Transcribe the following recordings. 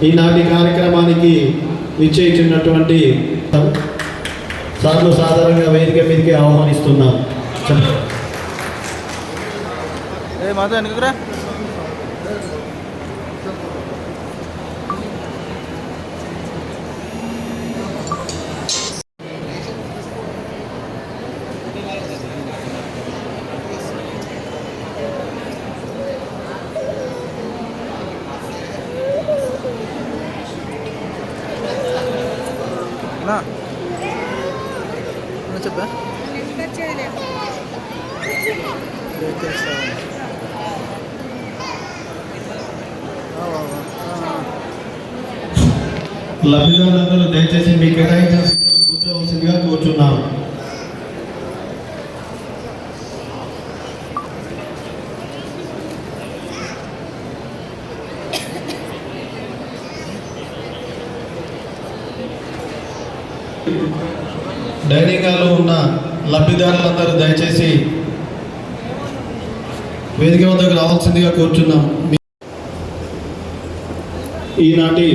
ఈనాటి కార్యక్రమానికి విచ్చేయించినటువంటి సార్లు సాధారణంగా వేదిక మీదకి ఆహ్వానిస్తున్నాం. చెప్పా లబ్ధిదారులందరూ దయచేసి మీ కేటాయించాల్సిన కూర్చోవలసిందిగా కోరుచున్నాము. డైనింగ్ హాల్లో ఉన్న లబ్ధిదారులందరూ దయచేసి వేదిక వద్దకు రావాల్సిందిగా కోరుచున్నాం. ఈనాటి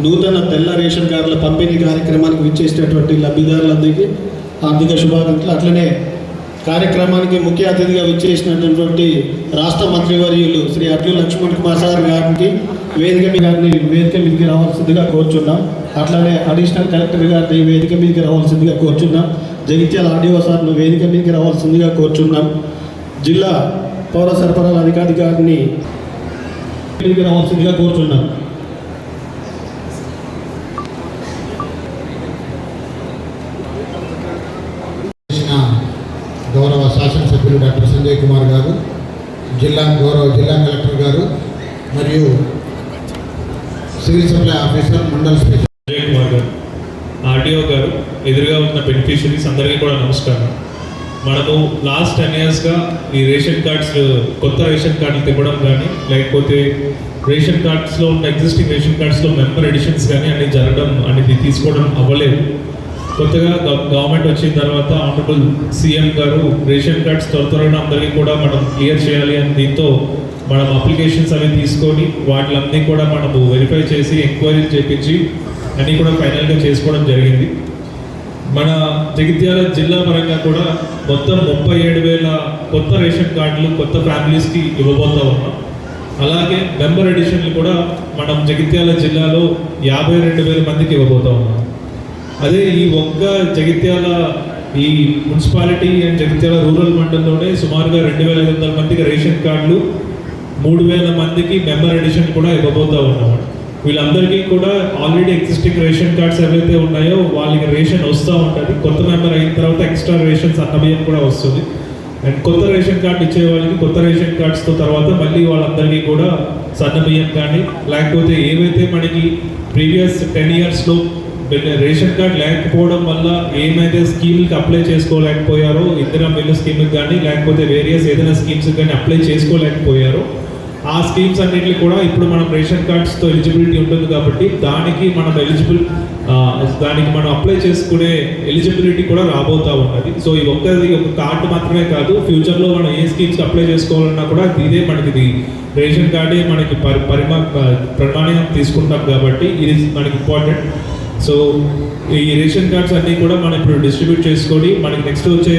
నూతన తెల్ల రేషన్ కార్డుల పంపిణీ కార్యక్రమానికి విచ్చేసినటువంటి లబ్ధిదారులందరికీ ఆర్థిక శుభాకాంక్షలు. అట్లనే కార్యక్రమానికి ముఖ్య అతిథిగా విచ్చేసినటువంటి రాష్ట్ర మంత్రివర్యులు శ్రీ అర్జున్ లక్ష్మణ్ కుమార్ సార్ గారికి వేదిక మీదకి రావాల్సిందిగా కోరుచున్నాం. అట్లానే అడిషనల్ కలెక్టర్ గారిని వేదిక మీదకి రావాల్సిందిగా కోరుచున్నాం. జగిత్యాల ఆర్డీఓ సార్ను వేదిక మీదకి రావాల్సిందిగా కోరుచున్నాం. జిల్లా పౌర సరఫరాల అధికారి గారిని మీదకి రావాల్సిందిగా కోరుచున్నాం. గౌరవ శాసనసభ్యులు డాక్టర్ సంజయ్ కుమార్ గారు, గౌరవ జిల్లా కలెక్టర్ గారు మరియు civil supply officer mandal special Sanjay Kumar గారు, ఆర్డీఓ గారు, ఎదురుగా ఉన్న బెనిఫిషరీస్ అందరికీ కూడా నమస్కారం. మనము లాస్ట్ 10 yearsగా ఈ రేషన్ కార్డ్స్ కొత్త రేషన్ కార్డులు తిప్పడం కానీ లేకపోతే రేషన్ కార్డ్స్లో ఉన్న ఎగ్జిస్టింగ్ రేషన్ కార్డ్స్లో మెంబర్ ఎడిషన్స్ కానీ అన్ని జరగడం అనేది తీసుకోవడం అవ్వలేదు. కొత్తగా గవర్నమెంట్ వచ్చిన తర్వాత ఆనరబుల్ సీఎం గారు రేషన్ కార్డ్స్ త్వరగా అందరికీ కూడా మనం క్లియర్ చేయాలి అని దీంతో మనం అప్లికేషన్స్ అవి తీసుకొని వాటిలన్నీ కూడా మనము వెరిఫై చేసి ఎంక్వైరీ చేయించి అన్నీ కూడా ఫైనల్గా చేసుకోవడం జరిగింది. మన జగిత్యాల జిల్లా పరంగా కూడా మొత్తం 37,000 కొత్త రేషన్ కార్డులు కొత్త ఫ్యామిలీస్కి ఇవ్వబోతా ఉన్నాం. అలాగే మెంబర్ ఎడిషన్లు కూడా మనం జగిత్యాల జిల్లాలో 52,000 మందికి ఇవ్వబోతా ఉన్నాం. అదే ఈ ఒక్క జగిత్యాల ఈ మున్సిపాలిటీ అండ్ జగిత్యాల రూరల్ మండలంలోనే సుమారుగా 2,500 మందికి రేషన్ కార్డులు 3,000 మందికి మెంబర్ ఎడిషన్ కూడా ఇవ్వబోతూ ఉన్నాం. వీళ్ళందరికీ కూడా ఆల్రెడీ ఎగ్జిస్టింగ్ రేషన్ కార్డ్స్ ఏవైతే ఉన్నాయో వాళ్ళకి రేషన్ వస్తూ ఉంటుంది. కొత్త మెంబర్ అయిన తర్వాత ఎక్స్ట్రా రేషన్స్ అన్నమయం కూడా వస్తుంది. అండ్ కొత్త రేషన్ కార్డు ఇచ్చే వాళ్ళకి కొత్త రేషన్ కార్డ్స్తో తర్వాత మళ్ళీ వాళ్ళందరికీ కూడా సన్నబియ్యం కానీ లేకపోతే ఏవైతే మనకి ప్రీవియస్ 10 yearsలో రేషన్ కార్డ్ లేకపోవడం వల్ల ఏమైతే స్కీమ్కి అప్లై చేసుకోలేకపోయారో ఇందిరా మిల్లు స్కీమ్కి కానీ లేకపోతే వేరియస్ ఏదైనా స్కీమ్స్కి కానీ అప్లై చేసుకోలేకపోయారో ఆ స్కీమ్స్ అన్నింటికి కూడా ఇప్పుడు మనం రేషన్ కార్డ్స్తో ఎలిజిబిలిటీ ఉంటుంది కాబట్టి దానికి మనం అప్లై చేసుకునే ఎలిజిబిలిటీ కూడా రాబోతూ ఉన్నది. సో ఈ ఒక కార్డు మాత్రమే కాదు, ఫ్యూచర్లో మనం ఏ స్కీమ్స్కి అప్లై చేసుకోవాలన్నా కూడా ఇదే మనకి రేషన్ కార్డే మనకి ప్రమాణం తీసుకుంటాం కాబట్టి ఇది మనకి ఇంపార్టెంట్. సో ఈ రేషన్ కార్డ్స్ అన్నీ కూడా మనం ఇప్పుడు డిస్ట్రిబ్యూట్ చేసుకొని మనకి నెక్స్ట్ వచ్చే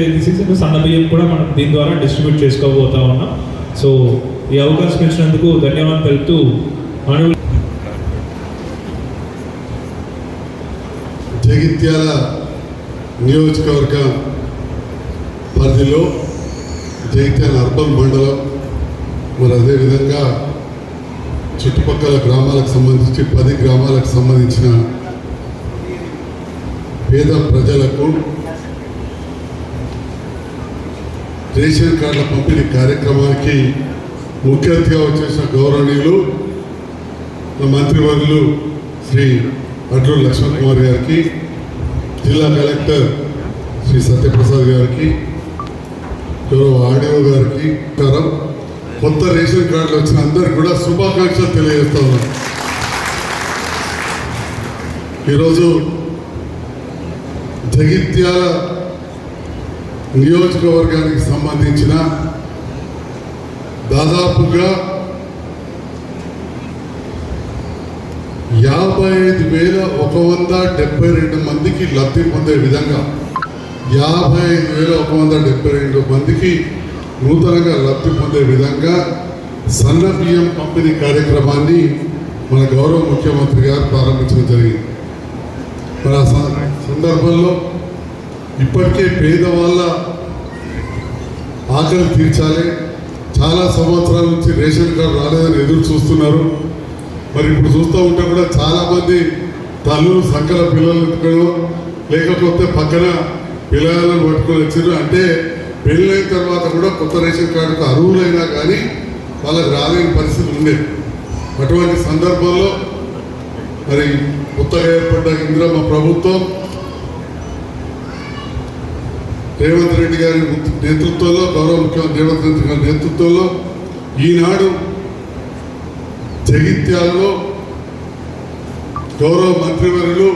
సన్నబియ్యం కూడా మనం దీని ద్వారా డిస్ట్రిబ్యూట్ చేసుకోబోతా ఉన్నాం. సో ఈ అవకాశం ఇచ్చినందుకు ధన్యవాదాలు తెలుపుతూ జగిత్యాల నియోజకవర్గ పరిధిలో జగిత్యాల అర్బన్ మండలం మరి అదేవిధంగా చుట్టుపక్కల గ్రామాలకు సంబంధించి 10 గ్రామాలకు సంబంధించిన పేద ప్రజలకు రేషన్ కార్డుల పంపిణీ కార్యక్రమానికి ముఖ్య అతిథిగా వచ్చేసిన గౌరవనీయులు మంత్రివర్యులు శ్రీ అర్జున్ లక్ష్మణ్ కుమార్ గారికి, జిల్లా కలెక్టర్ శ్రీ సత్యప్రసాద్ గారికి, గౌరవ ఆర్డీఓ గారికి కొత్త రేషన్ కార్డులు వచ్చిన అందరికి కూడా శుభాకాంక్షలు తెలియజేస్తా ఉన్నాను. ఈరోజు జగిత్యాల నియోజకవర్గానికి సంబంధించిన దాదాపుగా 55,172 మందికి లబ్ధి పొందే విధంగా 55,172 మందికి నూతనంగా లబ్ధి పొందే విధంగా సన్న బియ్యం పంపిణీ కార్యక్రమాన్ని మన గౌరవ ముఖ్యమంత్రి గారు ప్రారంభించడం జరిగింది. మరి ఆ సందర్భంలో ఇప్పటికే పేదవాళ్ళ ఆకలి తీర్చాలి, చాలా సంవత్సరాల నుంచి రేషన్ కార్డు రాలేదని ఎదురు చూస్తున్నారు. మరి ఇప్పుడు చూస్తూ ఉంటే కూడా చాలామంది తల్లులు సంకల పిల్లలు ఎత్తుకోవడం, లేకపోతే పక్కన పిల్లలను పట్టుకొని వచ్చారు. అంటే పెళ్ళైన తర్వాత కూడా కొత్త రేషన్ కార్డుకు అర్హులైనా కానీ వాళ్ళకి రాలేని పరిస్థితి ఉండేది. అటువంటి సందర్భంలో మరి కొత్తగా ఏర్పడ్డ ఇందిరమ్మ ప్రభుత్వం రేవంత్ రెడ్డి గారి నేతృత్వంలో, గౌరవ ముఖ్యమంత్రి రేవంత్ రెడ్డి గారి నేతృత్వంలో ఈనాడు జగిత్యాలలో గౌరవ మంత్రివర్యులు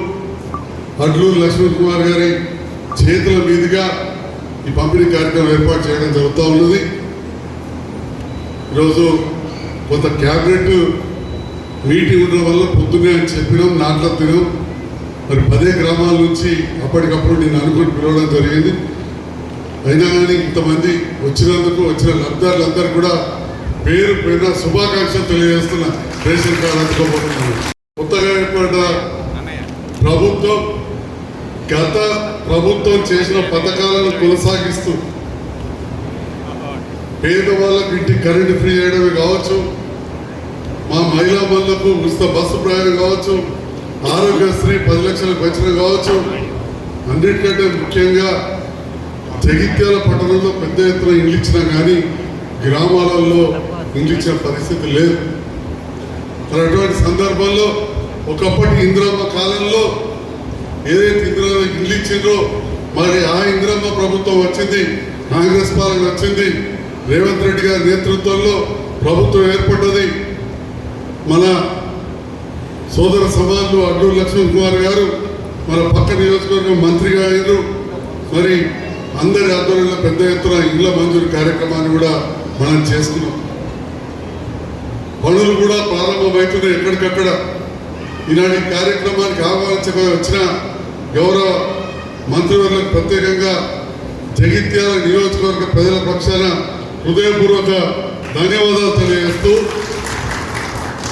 అడ్లూరు లక్ష్మణ్ కుమార్ గారి చేతుల మీదుగా ఈ పంపిణీ కార్యక్రమం ఏర్పాటు చేయడం జరుగుతూ ఉన్నది. ఈరోజు కొంత క్యాబినెట్ మీటింగ్ ఉండడం వల్ల పొద్దున్నే అని చెప్పినాం, నాట్లో తినాం. మరి 10 గ్రామాల నుంచి అప్పటికప్పుడు నేను అనుకుని పిలవడం జరిగింది. అయినా కానీ ఇంతమంది వచ్చినందుకు వచ్చిన లబ్ధారులందరూ కూడా పేరు పేరున శుభాకాంక్షలు తెలియజేస్తున్న రేషన్ కార్డు అందుకోబోతున్నాను. కొత్తగా ఏర్పడ్డ ప్రభుత్వం గత ప్రభుత్వం చేసిన పథకాలను కొనసాగిస్తూ పేదవాళ్ళకు ఇంటికి కరెంటు ఫ్రీ చేయడమే కావచ్చు, మా మహిళా బంధులకు ఉచిత బస్సు ప్రయాణం కావచ్చు, ఆరోగ్యశ్రీ 10 లక్షలకు పెంచడం కావచ్చు, అన్నిటికంటే ముఖ్యంగా జగిత్యాల పట్టణంలో పెద్ద ఎత్తున ఇల్లు ఇచ్చినా కానీ గ్రామాలలో ఇల్లు ఇచ్చిన పరిస్థితి లేదు. అటువంటి సందర్భంలో ఒకప్పటి ఇందిరమ్మ కాలంలో ఏదైతే ఇందిరమ్మ ఇల్లు ఇచ్చిందో మరి ఆ ఇందిరమ్మ ప్రభుత్వం వచ్చింది, కాంగ్రెస్ పాలన వచ్చింది, రేవంత్ రెడ్డి గారి నేతృత్వంలో ప్రభుత్వం ఏర్పడ్డది. మన సోదర సమానులు అడ్లూరు లక్ష్మణ్ కుమార్ గారు మన పక్క నియోజకవర్గం మంత్రిగా అయ్యారు. మరి అందరి ఆధ్వర్యంలో పెద్ద ఎత్తున ఇళ్ల మంజూరు కార్యక్రమాన్ని కూడా మనం చేసుకున్నాం. పనులు కూడా ప్రారంభమవుతున్నాయి ఎక్కడికక్కడ. ఈనాటి కార్యక్రమానికి ఆహ్వానించగా వచ్చిన గౌరవ మంత్రివర్యులకు ప్రత్యేకంగా జగిత్యాల నియోజకవర్గ ప్రజల పక్షాన హృదయపూర్వక ధన్యవాదాలు తెలియజేస్తూ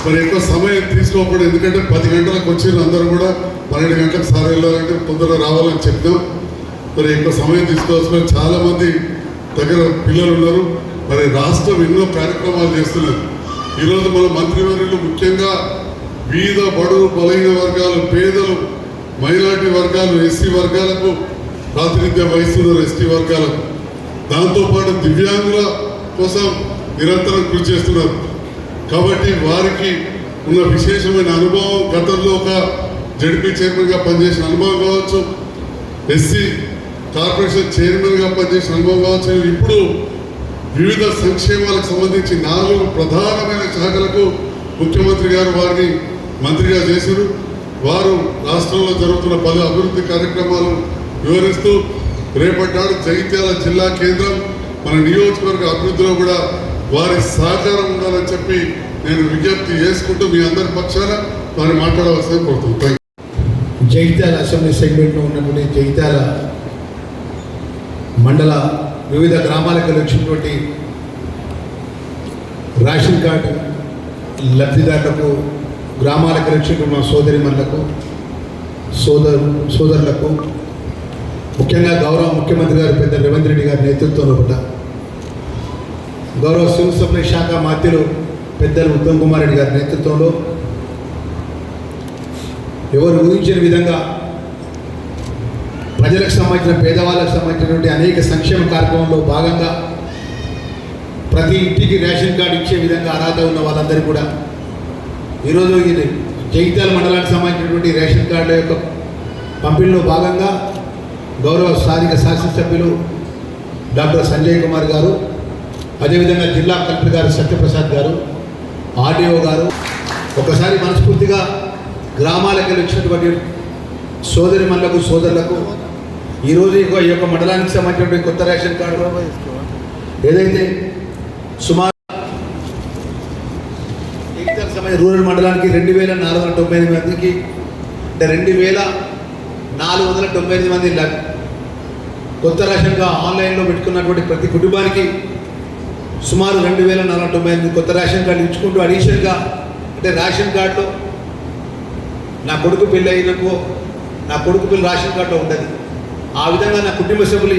మరి ఎక్కువ సమయం తీసుకోకూడదు. ఎందుకంటే 10 గంటలకు వచ్చిన అందరూ కూడా 12 గంటలకు సార్ వెళ్ళాలంటే తొందరగా రావాలని చెప్తాం. మరి ఎక్కువ సమయం తీసుకోవాల్సిన చాలా మంది దగ్గర పిల్లలు ఉన్నారు. మరి రాష్ట్రం ఎన్నో కార్యక్రమాలు చేస్తున్నారు. ఈరోజు మన మంత్రివర్యులు ముఖ్యంగా బీద బడుగు బలహీన వర్గాలు, పేదలు, మైనార్టీ వర్గాలు, ఎస్సీ వర్గాలకు ప్రాతినిధ్యం వహిస్తున్నారు. ఎస్టీ వర్గాలకు, దాంతోపాటు దివ్యాంగుల కోసం నిరంతరం కృషి చేస్తున్నారు. కాబట్టి వారికి ఉన్న విశేషమైన అనుభవం, గతంలో ఒక జడ్పీ చైర్మన్గా పనిచేసిన అనుభవం కావచ్చు, ఎస్సీ కార్పొరేషన్ చైర్మన్గా పనిచేసిన అనుభవం కావచ్చు, ఇప్పుడు వివిధ సంక్షేమాలకు సంబంధించి 4 ప్రధానమైన శాఖలకు ముఖ్యమంత్రి గారు వారిని మంత్రిగా చేశారు. వారు రాష్ట్రంలో జరుగుతున్న పలు అభివృద్ధి కార్యక్రమాలు వివరిస్తూ రేపటి నాడు జగిత్యాల జిల్లా కేంద్రం మన నియోజకవర్గ అభివృద్ధిలో కూడా వారి సహకారం ఉండాలని చెప్పి నేను విజ్ఞప్తి చేసుకుంటూ మీ అందరి పక్షాన వారిని మాట్లాడవలసిన కోరుతున్నాను. జగిత్యాల అసెంబ్లీ సెగ్మెంట్లో ఉన్నటువంటి జగిత్యాల మండల వివిధ గ్రామాలకు వచ్చినటువంటి రేషన్ కార్డు లబ్ధిదారులకు, గ్రామాలకు వచ్చినటువంటి మా సోదరిమణులకు, సోదరులకు, ముఖ్యంగా గౌరవ ముఖ్యమంత్రి గారు పెద్ద రేవంత్ రెడ్డి గారి నేతృత్వంలో కూడా గౌరవ సివిల్ సప్లై శాఖ మంత్రులు పెద్దలు ఉత్తమ్ కుమార్ రెడ్డి గారి నేతృత్వంలో ఎవరు ఊహించిన విధంగా ప్రజలకు సంబంధించిన, పేదవాళ్ళకు సంబంధించినటువంటి అనేక సంక్షేమ కార్యక్రమంలో భాగంగా ప్రతి ఇంటికి రేషన్ కార్డు ఇచ్చే విధంగా అర్హత ఉన్న వాళ్ళందరికీ కూడా ఈరోజు ఇది జగిత్యాల మండలానికి సంబంధించినటువంటి రేషన్ కార్డుల యొక్క పంపిణీలో భాగంగా గౌరవ స్థానిక శాసనసభ్యులు డాక్టర్ సంజయ్ కుమార్ గారు, అదేవిధంగా జిల్లా కలెక్టర్ గారు సత్యప్రసాద్ గారు, ఆర్డీఓ గారు, ఒకసారి మనస్ఫూర్తిగా గ్రామాలకు వచ్చినటువంటి సోదరిమణులకు, సోదరులకు ఈరోజు ఈ యొక్క మండలానికి సంబంధించినటువంటి కొత్త రేషన్ కార్డు ఏదైతే సుమారు సంబంధించిన రూరల్ మండలానికి 2498 మందికి అంటే 2498 మంది కొత్త రేషన్గా ఆన్లైన్లో పెట్టుకున్నటువంటి ప్రతి కుటుంబానికి సుమారు 2498 కొత్త రేషన్ కార్డు ఇచ్చుకుంటూ అడిషనల్గా అంటే రేషన్ కార్డులో నా కొడుకు పెళ్ళి అయినకో నా కొడుకు పెళ్ళి రేషన్ కార్డులో ఉండదు. ఆ విధంగా నా కుటుంబ సభ్యులు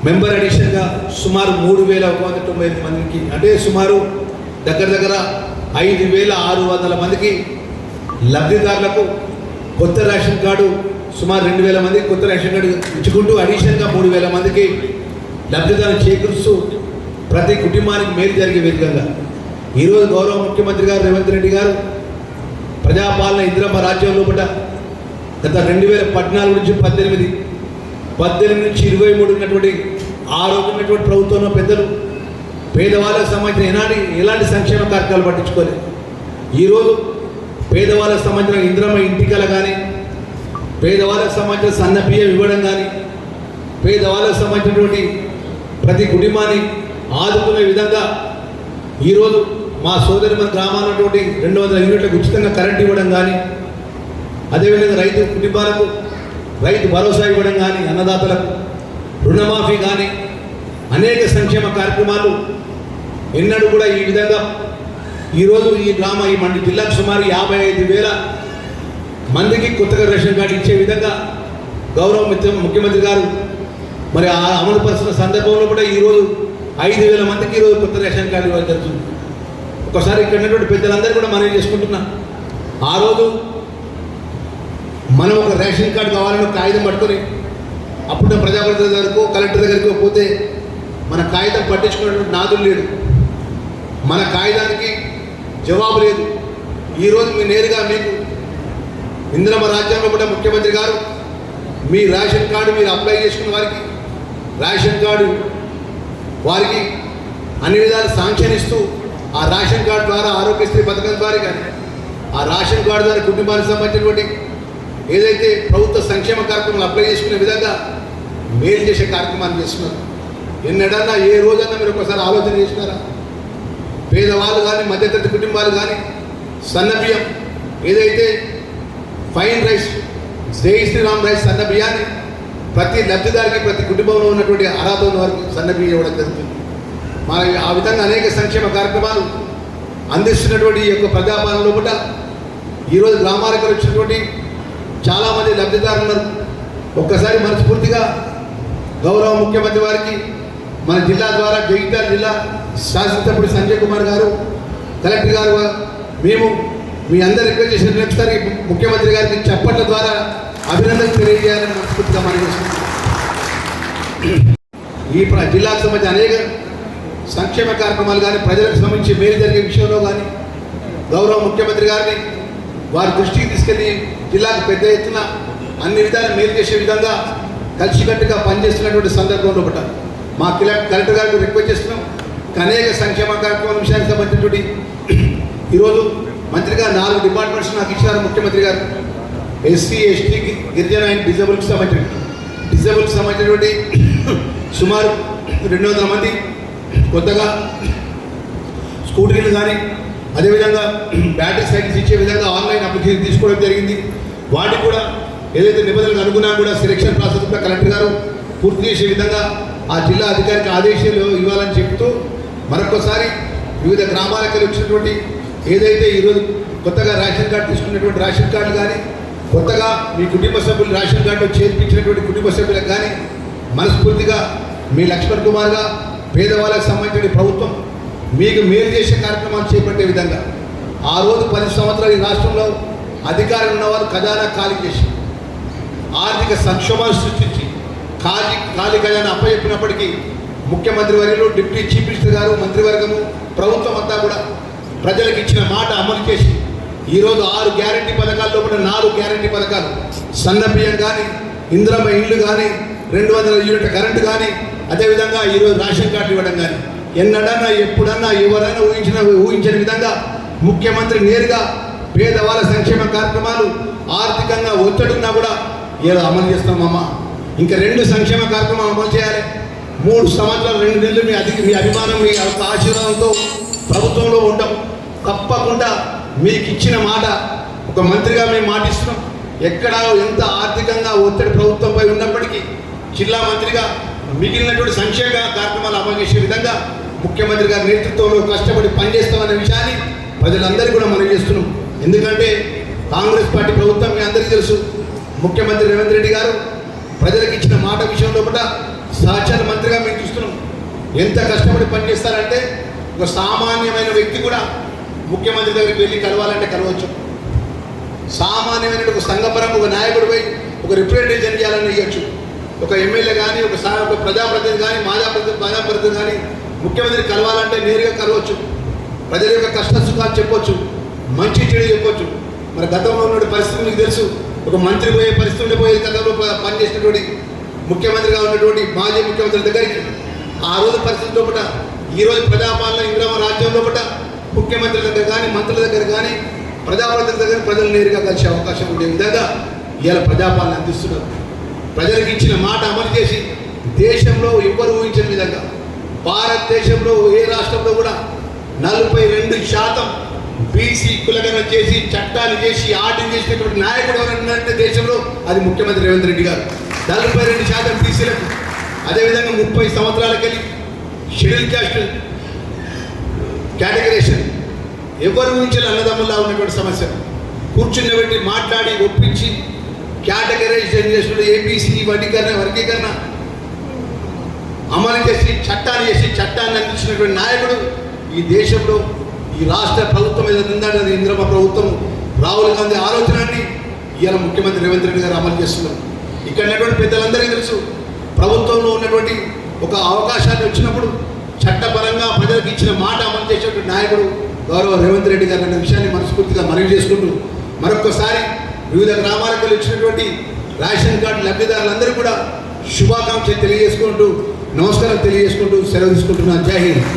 మెంబర్ అడిషన్గా సుమారు 3198 మందికి అంటే సుమారు దగ్గర 5600 మందికి లబ్ధిదారులకు కొత్త రేషన్ కార్డు సుమారు 2000 మందికి కొత్త రేషన్ కార్డు ఇచ్చుకుంటూ అడిషనల్గా 3000 మందికి లబ్ధిదారులు చేకూరుస్తూ ప్రతి కుటుంబానికి మేలు జరిగే విధంగా ఈరోజు గౌరవ ముఖ్యమంత్రి గారు రేవంత్ రెడ్డి గారు ప్రజాపాలన ఇందిరమ్మ రాజ్యం లోపల గత 2014 నుంచి 18 నుంచి 23 ఉన్నటువంటి ఆ రోజు ఉన్నటువంటి ప్రభుత్వంలో పెద్దలు పేదవాళ్ళకు సంబంధించిన ఎలాంటి సంక్షేమ కార్యక్రమాలు పట్టించుకోలేదు. ఈరోజు పేదవాళ్ళకు సంబంధించిన ఇందిరమ్మ ఇంటికల కానీ పేదవాళ్ళకు సంబంధించిన సన్న బియ్యం ఇవ్వడం కానీ పేదవాళ్ళకు సంబంధించినటువంటి ప్రతి కుటుంబాన్ని ఆదుకునే విధంగా ఈరోజు మా సోదరి మన గ్రామాల్లో ఉన్నటువంటి 200 యూనిట్లకు ఉచితంగా కరెంట్ ఇవ్వడం కానీ అదేవిధంగా రైతు కుటుంబాలకు రైతు భరోసా ఇవ్వడం కానీ అన్నదాతలకు రుణమాఫీ కానీ అనేక సంక్షేమ కార్యక్రమాలు ఎన్నడూ కూడా ఈ విధంగా ఈరోజు ఈ మండలి జిల్లాకు సుమారు 55,000 మందికి కొత్తగా రేషన్ కార్డు ఇచ్చే విధంగా గౌరవ ముఖ్యమంత్రి గారు మరి అమలు పరుస్తున్న సందర్భంలో కూడా ఈరోజు 5,000 మందికి ఈరోజు కొత్త రేషన్ కార్డు ఇవ్వడం జరుగుతుంది. ఒకసారి ఇక్కడ ఉన్నటువంటి పెద్దలందరూ కూడా మనం చేసుకుంటున్నాం. ఆ రోజు మనం ఒక రేషన్ కార్డు కావాలని ఒక కాగితం పట్టుకొని అప్పుడు ప్రజాప్రతినిధుల దగ్గరకు కలెక్టర్ దగ్గరికి పోతే మన కాగితం పట్టించుకున్నటువంటి నాదులు లేడు, మన కాగితానికి జవాబు లేదు. ఈరోజు మీ నేరుగా మీకు ఇందిరమ్మ రాజ్యంలో కూడా ముఖ్యమంత్రి గారు మీ రేషన్ కార్డు మీరు అప్లై చేసుకున్న వారికి రేషన్ కార్డు వారికి అన్ని విధాలు శాంక్షన్ ఇస్తూ ఆ రేషన్ కార్డు ద్వారా ఆరోగ్యశ్రీ పథకం ద్వారా కానీ ఆ రేషన్ కార్డు ద్వారా కుటుంబానికి సంబంధించినటువంటి ఏదైతే ప్రభుత్వ సంక్షేమ కార్యక్రమాలు అప్లై చేసుకునే విధంగా మేలు చేసే కార్యక్రమాలు చేస్తున్నారు. ఎన్నడన్నా ఏ రోజన్నా మీరు ఒకసారి ఆలోచన చేసినారా? పేదవాళ్ళు కానీ మధ్యతరగతి కుటుంబాలు కానీ సన్న బియ్యం ఏదైతే ఫైన్ రైస్ జై శ్రీరామ్ రైస్ సన్న బియ్యాన్ని ప్రతి లబ్ధిదారికి ప్రతి కుటుంబంలో ఉన్నటువంటి అర్హత ఉన్న వారికి సన్న బియ్యం ఇవ్వడం జరుగుతుంది. మన ఆ విధంగా అనేక సంక్షేమ కార్యక్రమాలు అందిస్తున్నటువంటి ఈ యొక్క ప్రజాపాలన లోపల ఈరోజు గ్రామాలకు వచ్చినటువంటి చాలామంది లబ్ధిదారులు ఉన్నారు. ఒక్కసారి మనస్ఫూర్తిగా గౌరవ ముఖ్యమంత్రి వారికి మన జిల్లా ద్వారా జగిత్యాల జిల్లా శాసనసభ్యుడు సంజయ్ కుమార్ గారు కలెక్టర్ గారు మేము మీ అందరు రిక్వెస్ట్ చేసిన ఒకసారి ముఖ్యమంత్రి గారికి చప్పట్ల ద్వారా అభినందనలు తెలియజేయాలని మనస్ఫూర్తిగా మనం చేసుకుంటాం. ఈ జిల్లాకు సంబంధించి అనేక సంక్షేమ కార్యక్రమాలు కానీ ప్రజలకు సంబంధించి మేలు జరిగే విషయంలో కానీ గౌరవ ముఖ్యమంత్రి గారిని వారి దృష్టికి తీసుకెళ్లి జిల్లాకు పెద్ద ఎత్తున అన్ని విధాలు మేలు చేసే విధంగా కలిసికట్టుగా పనిచేస్తున్నటువంటి సందర్భంలో ఒకట మా కలెక్టర్ గారికి రిక్వెస్ట్ చేస్తున్నాం. అనేక సంక్షేమ కార్యక్రమాల విషయానికి సంబంధించినటువంటి ఈరోజు మంత్రిగా 4 డిపార్ట్మెంట్స్ నాకు ఇచ్చారు ముఖ్యమంత్రి గారు. ఎస్సీ ఎస్టీ గిరిజన అండ్ డిజబుల్కి సంబంధించినటువంటి సుమారు 200 మంది కొత్తగా స్కూటర్లు కానీ అదేవిధంగా బ్యాటరీ సైకిల్స్ ఇచ్చే విధంగా ఆన్లైన్ అప్లికేషన్ తీసుకోవడం జరిగింది. వాటికి కూడా ఏదైతే నిబంధనలకు అనుగుణంగా కూడా సెలక్షన్ ప్రాసెస్ కూడా కలెక్టర్ గారు పూర్తి చేసే విధంగా ఆ జిల్లా అధికారికి ఆదేశాలు ఇవ్వాలని చెప్తూ మరొకసారి వివిధ గ్రామాలకు వచ్చినటువంటి ఏదైతే ఈరోజు కొత్తగా రేషన్ కార్డు తీసుకున్నటువంటి రేషన్ కార్డు కానీ కొత్తగా మీ కుటుంబ సభ్యులు రేషన్ కార్డు చేర్పించినటువంటి కుటుంబ సభ్యులకు కానీ మనస్ఫూర్తిగా మీ లక్ష్మణ్ కుమార్గా పేదవాళ్ళకు సంబంధించిన ప్రభుత్వం మీకు మేలు చేసే కార్యక్రమాలు చేపట్టే విధంగా ఆ రోజు 10 సంవత్సరాలు ఈ రాష్ట్రంలో అధికారులు ఉన్నవారు ఖజానా ఖాళీ చేసి ఆర్థిక సంక్షోభాలు సృష్టించి ఖాళీ ఖజానా అప్పచెప్పినప్పటికీ ముఖ్యమంత్రి వర్యులు డిప్యూటీ చీఫ్ మినిస్టర్ గారు మంత్రివర్గము ప్రభుత్వం అంతా కూడా ప్రజలకు ఇచ్చిన మాట అమలు చేసి ఈరోజు 6 గ్యారంటీ పథకాల్లో కూడా 4 గ్యారంటీ పథకాలు సన్న బియ్యం కానీ ఇందిరమ్మ ఇళ్ళు కానీ 200 యూనిట్ల కరెంటు కానీ అదేవిధంగా ఈరోజు రేషన్ కార్డు ఇవ్వడం కానీ ఎన్నడన్నా ఎప్పుడన్నా ఎవరైనా ఊహించిన విధంగా ముఖ్యమంత్రి నేరుగా పేదవాళ్ళ సంక్షేమ కార్యక్రమాలు ఆర్థికంగా ఒత్తిడున్నా కూడా ఏదో అమలు చేస్తామమ్మా. ఇంకా 2 సంక్షేమ కార్యక్రమాలు అమలు చేయాలి. 3 సంవత్సరాలు 2 నెలలు మీ అభిమానం మీ ఆశీర్వాదంతో ప్రభుత్వంలో ఉంటాం. తప్పకుండా మీకు ఇచ్చిన మాట ఒక మంత్రిగా మేము మాటిస్తున్నాం. ఎక్కడ ఎంత ఆర్థికంగా ఒత్తిడి ప్రభుత్వంపై ఉన్నప్పటికీ జిల్లా మంత్రిగా మిగిలినటువంటి సంక్షేమ కార్యక్రమాలు అమలు చేసే విధంగా ముఖ్యమంత్రి గారి నేతృత్వంలో కష్టపడి పనిచేస్తామనే విషయాన్ని ప్రజలందరికీ కూడా మనం చేస్తున్నాం. ఎందుకంటే కాంగ్రెస్ పార్టీ ప్రభుత్వం మీ అందరికీ తెలుసు, ముఖ్యమంత్రి రేవంత్ రెడ్డి గారు ప్రజలకు ఇచ్చిన మాట విషయంలో కూడా సహచార మంత్రిగా మేము చూస్తున్నాం. ఎంత కష్టపడి పనిచేస్తారంటే ఒక సామాన్యమైన వ్యక్తి కూడా ముఖ్యమంత్రి దగ్గరికి వెళ్ళి కలవాలంటే కలవచ్చు. సామాన్యమైన ఒక సంఘపరం ఒక నాయకుడు పోయి ఒక రిప్రజెంటేషన్ చేయాలని ఇవ్వచ్చు. ఒక ఎమ్మెల్యే కానీ ఒక ప్రజాప్రతినిధి కానీ ప్రజాప్రతినిధి కానీ ముఖ్యమంత్రి కలవాలంటే నేరుగా కలవచ్చు. ప్రజల యొక్క కష్ట సుఖాలు చెప్పొచ్చు, మంచి చెడు చెప్పొచ్చు. మరి గతంలో ఉన్న పరిస్థితి మీకు తెలుసు. ఒక మంత్రి పోయే పరిస్థితుల్లో పోయే గతంలో పనిచేసినటువంటి ముఖ్యమంత్రిగా ఉన్నటువంటి మాజీ ముఖ్యమంత్రి దగ్గరికి ఆ రోజు పరిస్థితుల్లో పట ఈరోజు ప్రజాపాలన ఇంద్రమ రాజ్యంలో పట ముఖ్యమంత్రి దగ్గర కానీ మంత్రుల దగ్గర కానీ ప్రజాప్రతినిధుల దగ్గర ప్రజలు నేరుగా కలిసే అవకాశం ఉండే విధంగా ఇవాళ ప్రజాపాలన అందిస్తున్నారు. ప్రజలకు ఇచ్చిన మాట అమలు చేసి దేశంలో ఎవ్వరు ఊహించిన విధంగా భారతదేశంలో ఏ రాష్ట్రంలో కూడా 42% బీసీ కులగణన చేసి చట్టాలు చేసి ఆర్డర్ చేసినటువంటి నాయకుడు ఎవరంటే దేశంలో అది ముఖ్యమంత్రి రేవంత్ రెడ్డి గారు. 42% బీసీలకు, అదేవిధంగా 30 సంవత్సరాలకెళ్ళి షెడ్యూల్ క్యాస్ట్ కేటగరేషన్ ఎవరు ఊహించాలి అన్నదమ్ముల్లా ఉన్నటువంటి సమస్య కూర్చున్నబెట్టి మాట్లాడి ఒప్పించి కేటగరైజేషన్ చేసినప్పుడు ఏబీసీ వర్గీకరణ అమలు చేసి చట్టాన్ని అందించినటువంటి నాయకుడు ఈ దేశంలో ఈ రాష్ట్ర ప్రభుత్వం ఏదైతే ఇంద్రమ ప్రభుత్వం రాహుల్ గాంధీ ఆలోచనని ఇవాళ ముఖ్యమంత్రి రేవంత్ రెడ్డి గారు అమలు చేస్తున్నారు. ఇక్కడ ఉన్నటువంటి పెద్దలందరికీ తెలుసు, ప్రభుత్వంలో ఉన్నటువంటి ఒక అవకాశాన్ని వచ్చినప్పుడు చట్టపరంగా ప్రజలకు ఇచ్చిన మాట అమలు చేసేటువంటి నాయకుడు గౌరవ రేవంత్ రెడ్డి గారు అనే విషయాన్ని మనస్ఫూర్తిగా మనవి చేసుకుంటూ మరొకసారి వివిధ గ్రామాలకు వచ్చినటువంటి రేషన్ కార్డు లబ్ధిదారులందరూ కూడా శుభాకాంక్షలు తెలియజేసుకుంటూ నమస్కారం తెలియజేసుకుంటూ సెలవు తీసుకుంటున్నాను. జై హింద్.